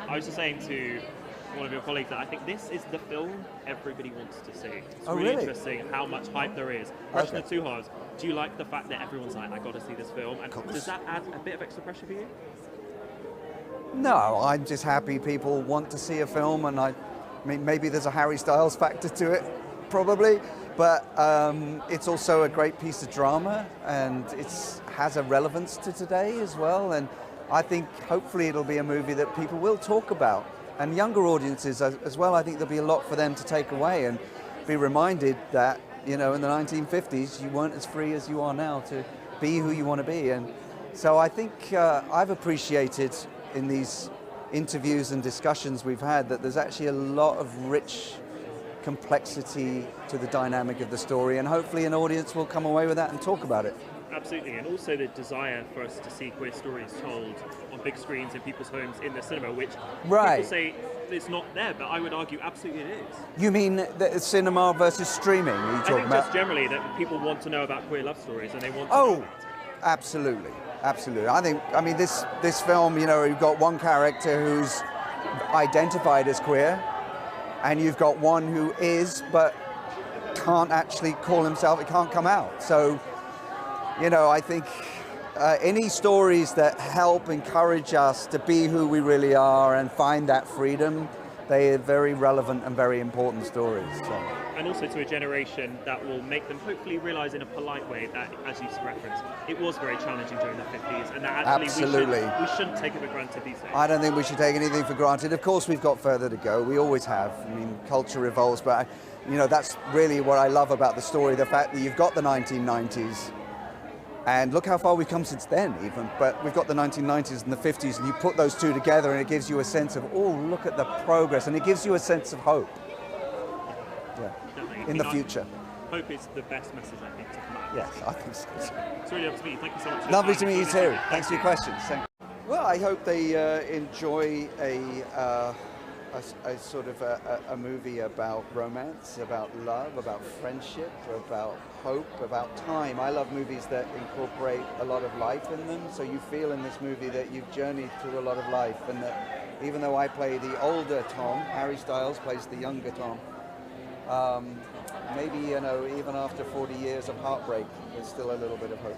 I was just saying to one of your colleagues that I think this is the film everybody wants to see. It's Oh, really really? interesting how much hype there is. Question of two halves. Do you like the fact that everyone's like, I got to see this film? And does that add a bit of extra pressure for you? No, I'm just happy people want to see a film, and I mean, maybe there's a Harry Styles factor to it, probably, but it's also a great piece of drama, and it has a relevance to today as well, and I think hopefully it'll be a movie that people will talk about, and younger audiences as well. I think there'll be a lot for them to take away and be reminded that, you know, in the 1950s you weren't as free as you are now to be who you want to be. And so I think I've appreciated in these interviews and discussions we've had that there's actually a lot of rich complexity to the dynamic of the story, and hopefully an audience will come away with that and talk about it. Absolutely, and also the desire for us to see queer stories told on big screens in people's homes in the cinema, which people say it's not there, but I would argue absolutely it is. You mean the cinema versus streaming? Are you talking I think about? just generally that people want to know about queer love stories and they want to know about it. Absolutely, absolutely. I mean, this film, you know, you've got one character who's identified as queer, and you've got one who is, but can't actually call himself, it can't come out. So, you know, I think any stories that help encourage us to be who we really are and find that freedom, they are very relevant and very important stories. So. And also to a generation that will make them hopefully realise in a polite way that, as you referenced, it was very challenging during the 50s, and that actually we shouldn't take it for granted these days. I don't think we should take anything for granted. Of course we've got further to go, we always have. I mean, culture evolves, but you know, that's really what I love about the story, the fact that you've got the 1990s, and look how far we've come since then even, but we've got the 1990s and the 50s, and you put those two together and it gives you a sense of, oh, look at the progress, and it gives you a sense of hope. In the future. Hope is the best message, I think, to come out. Yes, I think so. It's really lovely to meet you. Thank you so much. Lovely to meet you too. Thanks for your questions. Well, I hope they enjoy a sort of a movie about romance, about love, about friendship, about hope, about time. I love movies that incorporate a lot of life in them, so you feel in this movie that you've journeyed through a lot of life, and that even though I play the older Tom, Harry Styles plays the younger Tom. Maybe, you know, even after 40 years of heartbreak, there's still a little bit of hope.